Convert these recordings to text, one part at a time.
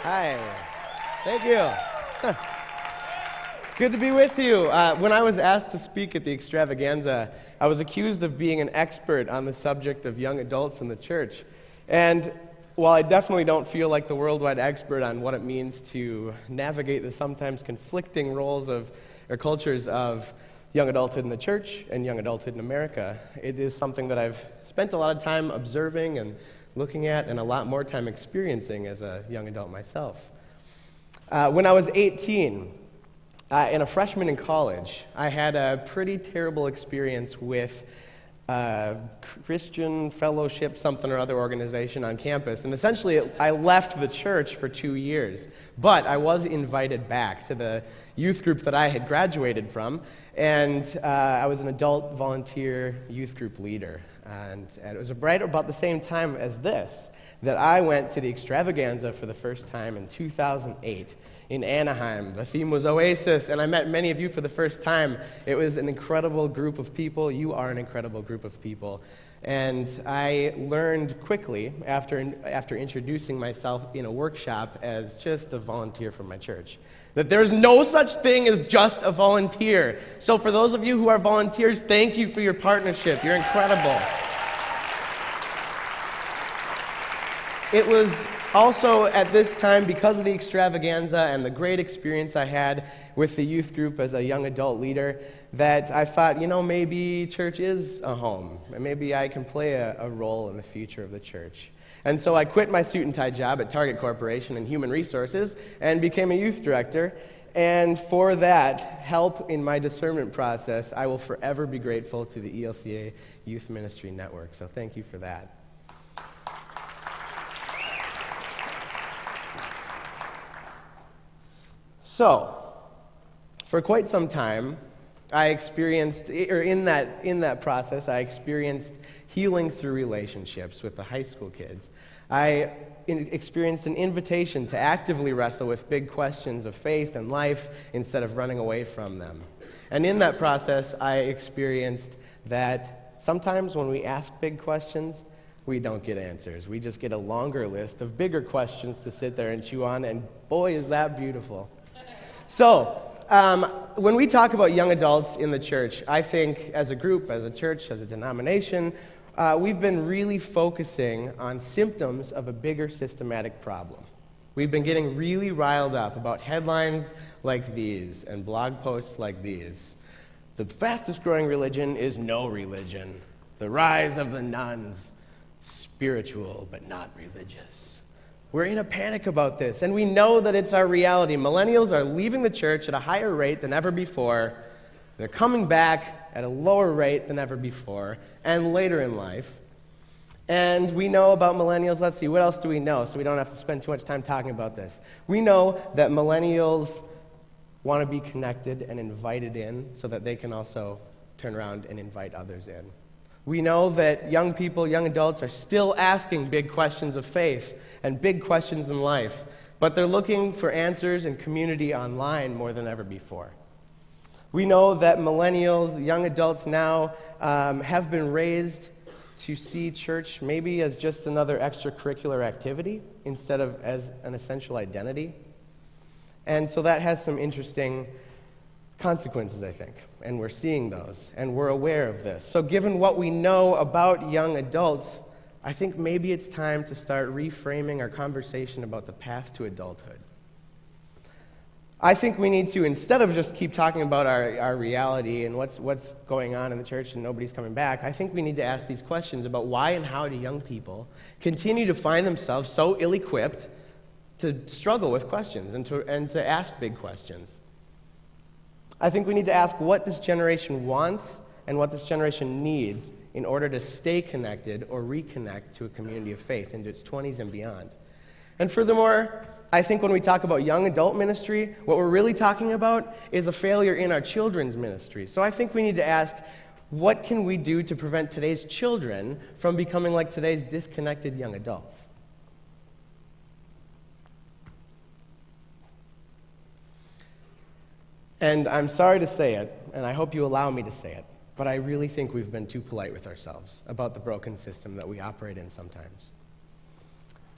Hi. Thank you. It's good to be with you. When I was asked to speak at the extravaganza, I was accused of being an expert on the subject of young adults in the church. And while I definitely don't feel like the worldwide expert on what it means to navigate the sometimes conflicting roles of or cultures of young adulthood in the church and young adulthood in America, it is something that I've spent a lot of time observing and looking at and a lot more time experiencing as a young adult myself. When I was 18, and a freshman in college, I had a pretty terrible experience with Christian Fellowship something or other organization on campus. And essentially, I left the church for 2 years. But I was invited back to the youth group that I had graduated from. And I was an adult volunteer youth group leader. And it was right about the same time as this that I went to the extravaganza for the first time in 2008 in Anaheim. The theme was Oasis, and I met many of you for the first time. It was an incredible group of people. You are an incredible group of people. And I learned quickly, after introducing myself in a workshop as just a volunteer from my church, that there's no such thing as just a volunteer. So for those of you who are volunteers, thank you for your partnership. You're incredible. It was also at this time, because of the extravaganza and the great experience I had with the youth group as a young adult leader, that I thought, maybe church is a home, and maybe I can play a role in the future of the church. And so I quit my suit and tie job at Target Corporation in Human Resources and became a youth director. And for that help in my discernment process, I will forever be grateful to the ELCA Youth Ministry Network. So thank you for that. So, for quite some time, I experienced, or in that process, I experienced healing through relationships with the high school kids. I experienced an invitation to actively wrestle with big questions of faith and life instead of running away from them. And in that process, I experienced that sometimes when we ask big questions, we don't get answers. We just get a longer list of bigger questions to sit there and chew on, and boy, is that beautiful. So, when we talk about young adults in the church, I think as a group, as a church, as a denomination, we've been really focusing on symptoms of a bigger systematic problem. We've been getting really riled up about headlines like these and blog posts like these. The fastest growing religion is no religion. The rise of the nuns, spiritual but not religious. We're in a panic about this, and we know that it's our reality. Millennials are leaving the church at a higher rate than ever before. They're coming back at a lower rate than ever before, and later in life. And we know about millennials. Let's see, what else do we know so we don't have to spend too much time talking about this? We know that millennials want to be connected and invited in so that they can also turn around and invite others in. We know that young people, young adults, are still asking big questions of faith and big questions in life, but they're looking for answers and community online more than ever before. We know that millennials, young adults now, have been raised to see church maybe as just another extracurricular activity instead of as an essential identity. And so that has some interesting consequences, I think, and we're seeing those, and we're aware of this. So given what we know about young adults, I think maybe it's time to start reframing our conversation about the path to adulthood. I think we need to, instead of just keep talking about our reality and what's going on in the church and nobody's coming back, I think we need to ask these questions about why and how do young people continue to find themselves so ill-equipped to struggle with questions and to ask big questions. I think we need to ask what this generation wants and what this generation needs in order to stay connected or reconnect to a community of faith into its 20s and beyond. And furthermore, I think when we talk about young adult ministry, what we're really talking about is a failure in our children's ministry. So I think we need to ask, what can we do to prevent today's children from becoming like today's disconnected young adults? And I'm sorry to say it, and I hope you allow me to say it, but I really think we've been too polite with ourselves about the broken system that we operate in sometimes.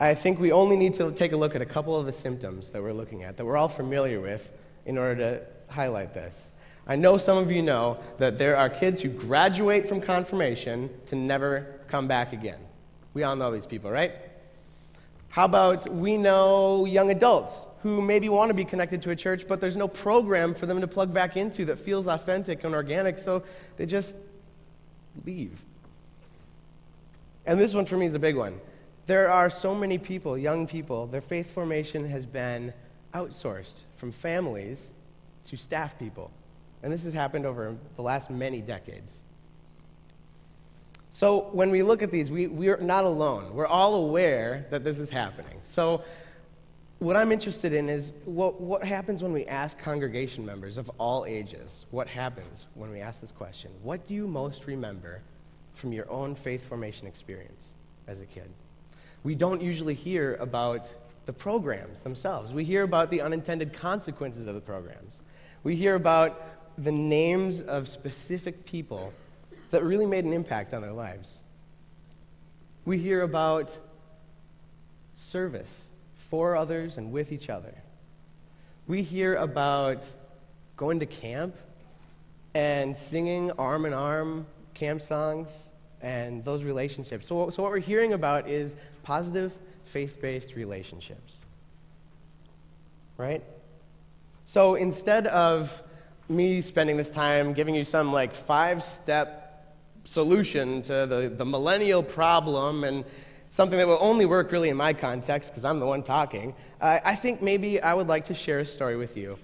I think we only need to take a look at a couple of the symptoms that we're looking at, that we're all familiar with, in order to highlight this. I know some of you know that there are kids who graduate from confirmation to never come back again. We all know these people, right? How about we know young adults who maybe want to be connected to a church, but there's no program for them to plug back into that feels authentic and organic, so they just leave. And this one for me is a big one. There are so many people, young people, their faith formation has been outsourced from families to staff people. And this has happened over the last many decades. So when we look at these, we're not alone. We're all aware that this is happening. So what I'm interested in is what happens when we ask congregation members of all ages, what happens when we ask this question? What do you most remember from your own faith formation experience as a kid? We don't usually hear about the programs themselves. We hear about the unintended consequences of the programs. We hear about the names of specific people that really made an impact on their lives. We hear about service for others and with each other. We hear about going to camp and singing arm in arm camp songs and those relationships. So what we're hearing about is positive faith-based relationships, right? So instead of me spending this time giving you some like 5-step solution to the millennial problem and something that will only work really in my context because I'm the one talking, I think maybe I would like to share a story with you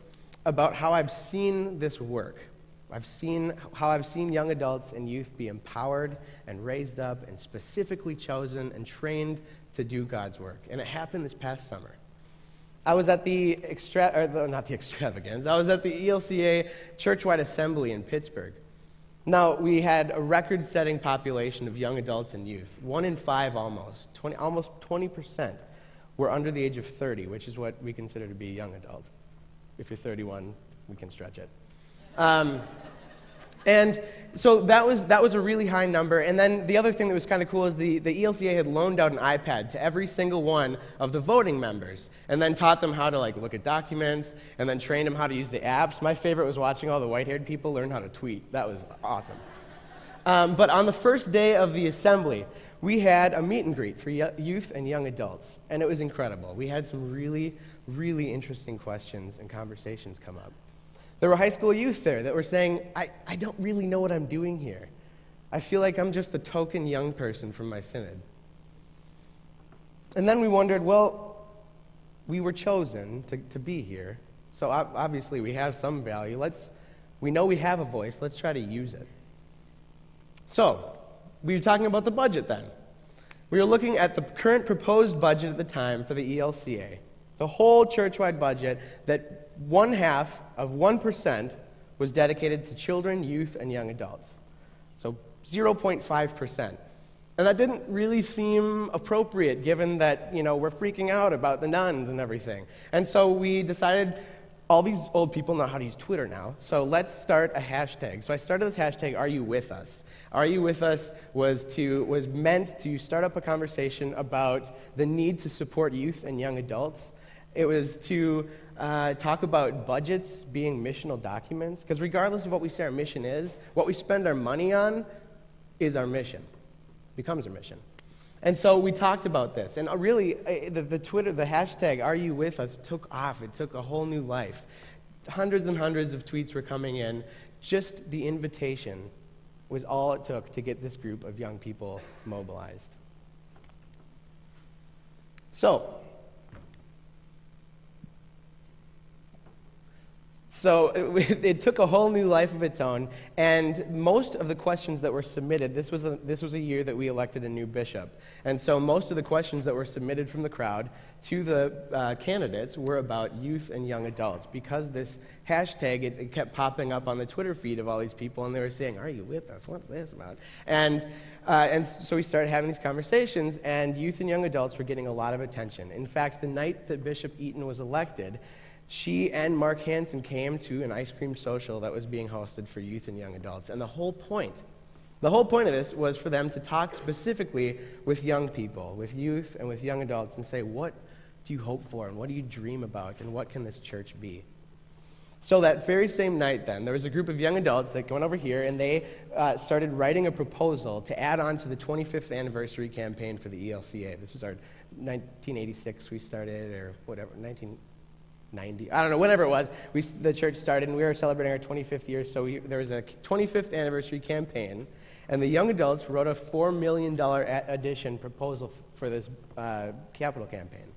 about how I've seen this work. How I've seen young adults and youth be empowered and raised up and specifically chosen and trained to do God's work. And it happened this past summer. I was at the extravagance. I was at the ELCA churchwide assembly in Pittsburgh. Now, we had a record-setting population of young adults and youth. 1 in 5 almost 20% were under the age of 30, which is what we consider to be a young adult. If you're 31, we can stretch it. And so that was a really high number. And then the other thing that was kind of cool is the ELCA had loaned out an iPad to every single one of the voting members and then taught them how to look at documents and then trained them how to use the apps. My favorite was watching all the white-haired people learn how to tweet. That was awesome. But on the first day of the assembly, we had a meet and greet for youth and young adults, and it was incredible. We had some really, really interesting questions and conversations come up. There were high school youth there that were saying, I don't really know what I'm doing here. I feel like I'm just the token young person from my synod. And then we wondered, well, we were chosen to be here, so obviously we have some value. We know we have a voice. Let's try to use it. So we were talking about the budget then. We were looking at the current proposed budget at the time for the ELCA, the whole church-wide budget that 1% was dedicated to children, youth, and young adults. So 0.5%. And that didn't really seem appropriate given that, we're freaking out about the nuns and everything. And so we decided all these old people know how to use Twitter now, so let's start a hashtag. So I started this hashtag, Are You With Us? Are You With Us was meant to start up a conversation about the need to support youth and young adults. It was to talk about budgets being missional documents, because regardless of what we say our mission is, what we spend our money on is our mission, becomes our mission. And so we talked about this, and really, the Twitter, the hashtag Are You With Us took off. It took a whole new life. Hundreds and hundreds of tweets were coming in. Just the invitation was all it took to get this group of young people mobilized. So it took a whole new life of its own, and most of the questions that were submitted, this was a year that we elected a new bishop, and so most of the questions that were submitted from the crowd to the candidates were about youth and young adults, because this hashtag, it kept popping up on the Twitter feed of all these people, and they were saying, "Are you with us? What's this about?" And so we started having these conversations, and youth and young adults were getting a lot of attention. In fact, the night that Bishop Eaton was elected, she and Mark Hansen came to an ice cream social that was being hosted for youth and young adults. And the whole point The whole point of this was for them to talk specifically with young people, with youth and with young adults, and say, what do you hope for, and what do you dream about, and what can this church be? So that very same night then, there was a group of young adults that went over here, and they started writing a proposal to add on to the 25th anniversary campaign for the ELCA. This was our 1986 we started, or whatever, 1990, I don't know, whatever it was, the church started, and we were celebrating our 25th year, so there was a 25th anniversary campaign, and the young adults wrote a $4 million addition proposal for this capital campaign.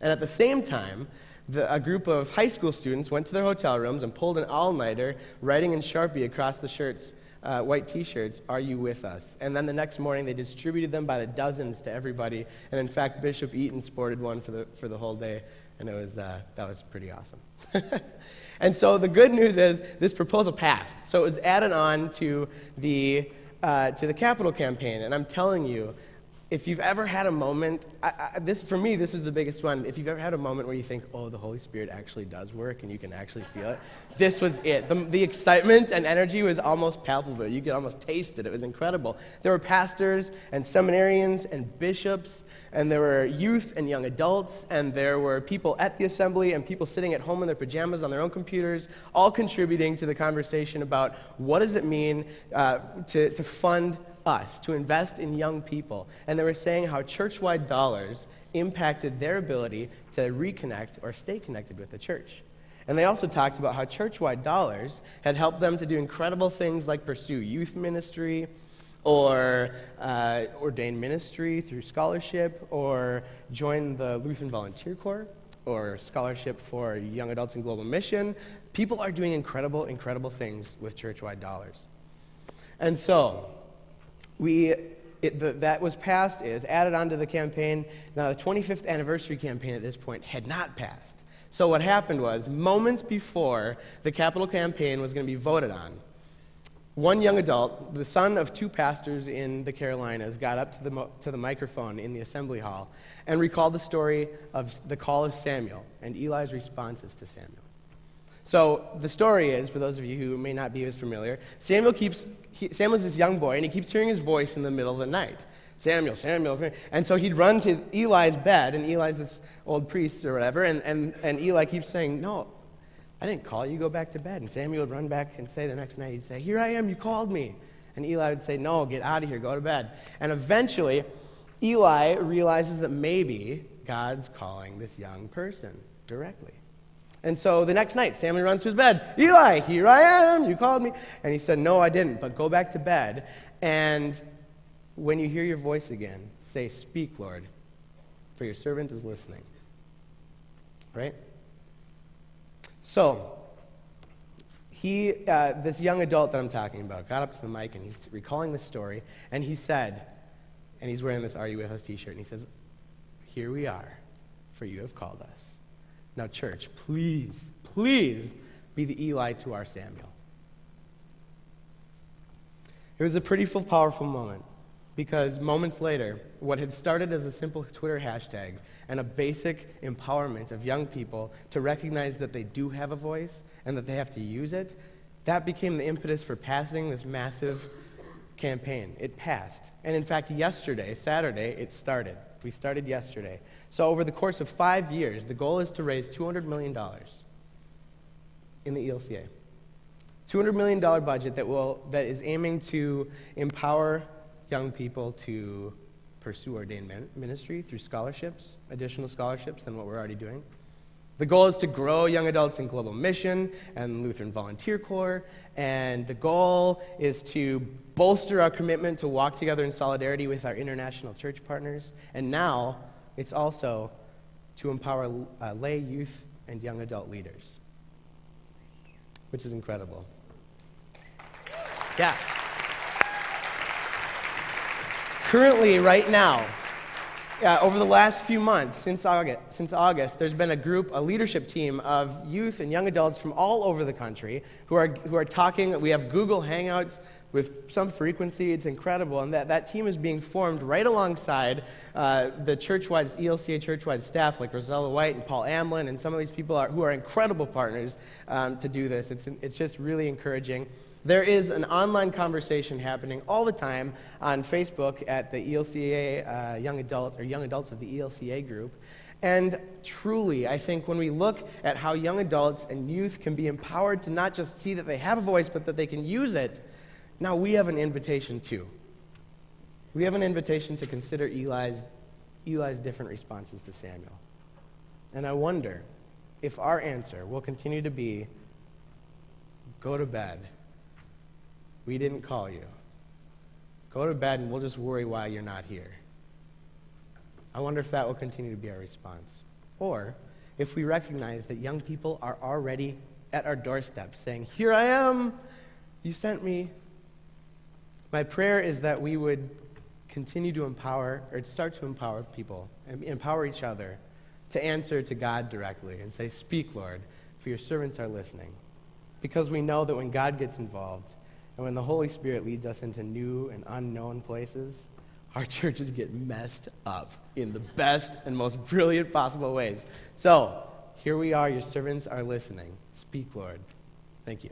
And at the same time, a group of high school students went to their hotel rooms and pulled an all-nighter, writing in Sharpie across the shirts, white T-shirts, "Are you with us?" And then the next morning, they distributed them by the dozens to everybody. And in fact, Bishop Eaton sported one for the whole day, and that was pretty awesome. And so the good news is this proposal passed. So it was added on to the capital campaign. And I'm telling you, if you've ever had a moment, for me, this is the biggest one. If you've ever had a moment where you think, oh, the Holy Spirit actually does work and you can actually feel it, this was it. The excitement and energy was almost palpable. You could almost taste it. It was incredible. There were pastors and seminarians and bishops, and there were youth and young adults, and there were people at the assembly and people sitting at home in their pajamas on their own computers, all contributing to the conversation about what does it mean to fund us, to invest in young people. And they were saying how church-wide dollars impacted their ability to reconnect or stay connected with the church. And they also talked about how church-wide dollars had helped them to do incredible things like pursue youth ministry or ordain ministry through scholarship or join the Lutheran Volunteer Corps or scholarship for young adults in global mission. People are doing incredible, incredible things with church-wide dollars. And so that was passed, is added onto the campaign. Now, the 25th anniversary campaign at this point had not passed. So what happened was, moments before the capital campaign was going to be voted on, one young adult, the son of two pastors in the Carolinas, got up to the microphone in the assembly hall and recalled the story of the call of Samuel and Eli's responses to Samuel. So the story is, for those of you who may not be as familiar, Samuel's this young boy, and he keeps hearing his voice in the middle of the night. Samuel, Samuel. And so he'd run to Eli's bed, and Eli's this old priest or whatever, and Eli keeps saying, "No, I didn't call you, go back to bed." And Samuel would run back and say the next night, he'd say, "Here I am, you called me." And Eli would say, "No, get out of here, go to bed." And eventually, Eli realizes that maybe God's calling this young person directly. And so the next night, Samuel runs to his bed. "Eli, here I am, you called me." And he said, "No, I didn't, but go back to bed. And when you hear your voice again, say, 'Speak, Lord, for your servant is listening.'" Right? So, this young adult that I'm talking about got up to the mic, and he's recalling this story, and he said, and he's wearing this "Are You With Us" t-shirt, and he says, "Here we are, for you have called us. Now, church, please, please be the Eli to our Samuel." It was a pretty powerful moment, because moments later, what had started as a simple Twitter hashtag and a basic empowerment of young people to recognize that they do have a voice and that they have to use it, that became the impetus for passing this massive campaign. It passed. And in fact, yesterday, Saturday, it started. We started yesterday. So over the course of 5 years, the goal is to raise $200 million in the ELCA. $200 million budget that is aiming to empower young people to pursue ordained ministry through scholarships, additional scholarships than what we're already doing. The goal is to grow young adults in global mission and Lutheran Volunteer Corps, and the goal is to bolster our commitment to walk together in solidarity with our international church partners, and now it's also to empower lay, youth, and young adult leaders, which is incredible. Yeah. Currently, right now, over the last few months, since August, there's been a leadership team of youth and young adults from all over the country who are talking. We have Google Hangouts with some frequency. It's incredible, and that team is being formed right alongside the ELCA church-wide staff, like Rosella White and Paul Amlin, and some of these people who are incredible partners to do this. It's just really encouraging. There is an online conversation happening all the time on Facebook at the ELCA Young Adults, or Young Adults of the ELCA group. And truly, I think when we look at how young adults and youth can be empowered to not just see that they have a voice, but that they can use it, now we have an invitation too. We have an invitation to consider Eli's different responses to Samuel. And I wonder if our answer will continue to be, go to bed. We didn't call you. Go to bed and we'll just worry why you're not here. I wonder if that will continue to be our response. Or if we recognize that young people are already at our doorstep saying, here I am, you sent me. My prayer is that we would continue to empower, or start to empower people, and empower each other to answer to God directly and say, speak, Lord, for your servants are listening. Because we know that when God gets involved, and when the Holy Spirit leads us into new and unknown places, our churches get messed up in the best and most brilliant possible ways. So, here we are, your servants are listening. Speak, Lord. Thank you.